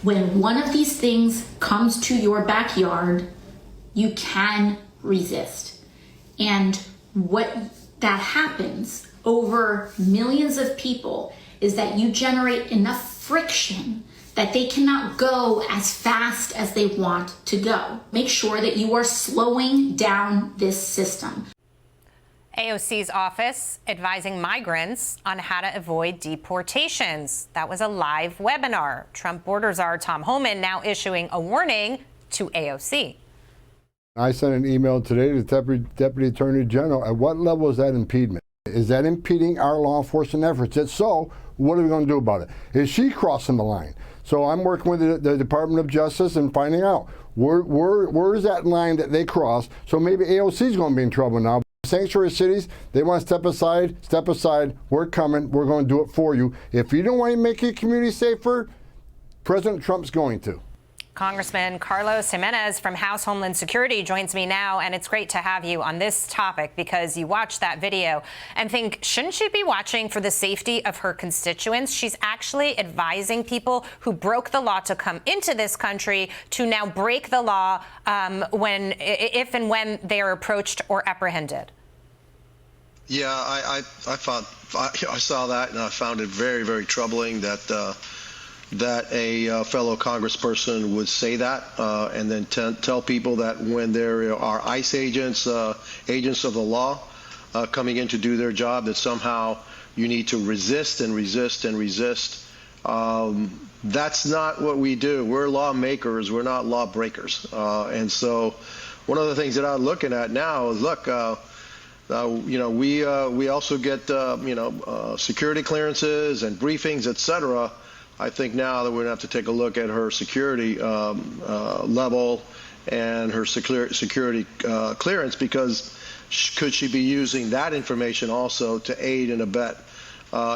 When one of these things comes to your backyard, you can resist. And what that happens over millions of people is that you generate enough friction that they cannot go as fast as they want to go. Make sure that you are slowing down this system. AOC's office advising migrants on how to avoid deportations. That was a live webinar. Trump border czar Tom Homan now issuing a warning to AOC. I sent an email today to the Deputy Attorney General. At what level is that impediment? Is that impeding our law enforcement efforts? If so, what are we going to do about it? Is she crossing the line? So I'm working with the Department of Justice and finding out where is that line that they cross. So maybe AOC is going to be in trouble now. Sanctuary cities, they want to step aside. We're coming. We're going to do it for you. If you don't want to make your community safer, President Trump's going to. Congressman Carlos Gimenez from House Homeland Security joins me now, and it's great to have you on this topic because you watched that video and think, shouldn't she be watching for the safety of her constituents? She's actually advising people who broke the law to come into this country to now break the law if and when they are approached or apprehended. Yeah, I saw that, and I found it very, very troubling that that a fellow congressperson would say that and then tell people that when there are ICE agents, agents of the law coming in to do their job, that somehow you need to resist and resist and resist. That's not what we do. We're lawmakers. We're not lawbreakers. And so one of the things that I'm looking at now is, look, we also get, security clearances and briefings, et cetera. I think now that we're going to have to take a look at her security level and her security clearance, because could she be using that information also to aid and abet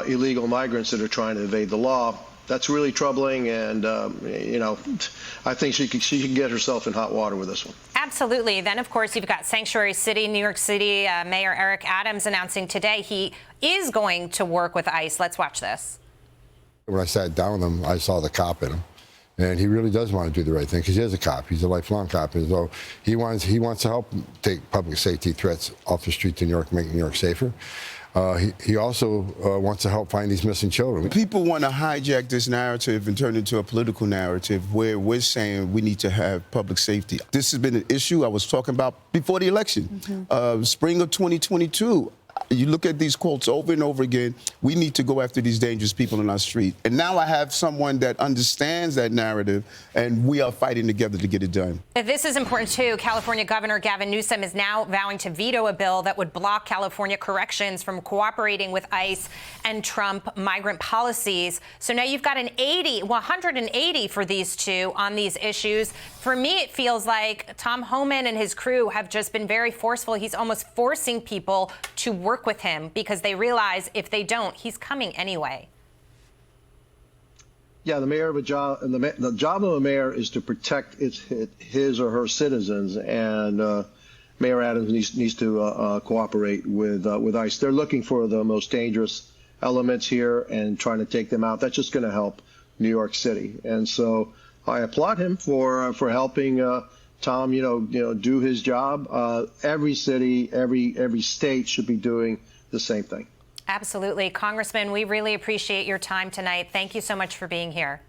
illegal migrants that are trying to evade the law? That's really troubling, and I think she can get herself in hot water with this one. Absolutely. Then, of course, you've got Sanctuary City, New York City, Mayor Eric Adams announcing today he is going to work with ICE. Let's watch this. When I sat down with him, I saw the cop in him, and he really does want to do the right thing because he is a cop. He's a lifelong cop, and so he wants to help take public safety threats off the streets in New York, make New York safer. He also wants to help find these missing children. People want to hijack this narrative and turn it into a political narrative where we're saying we need to have public safety. This has been an issue I was talking about before the election, spring of 2022. You look at these quotes over and over again. We need to go after these dangerous people in our street. And now I have someone that understands that narrative, and we are fighting together to get it done. This is important, too. California Governor Gavin Newsom is now vowing to veto a bill that would block California corrections from cooperating with ICE and Trump migrant policies. So now you've got 180 for these two on these issues. For me, it feels like Tom Homan and his crew have just been very forceful. He's almost forcing people to work with him because they realize if they don't, he's coming anyway. Yeah, the job of a mayor is to protect his or her citizens, and Mayor Adams needs to cooperate with ICE. They're looking for the most dangerous elements here and trying to take them out. That's just going to help New York City, and so I applaud him for helping Tom, do his job. Every city, every state should be doing the same thing. Absolutely. Congressman, we really appreciate your time tonight. Thank you so much for being here.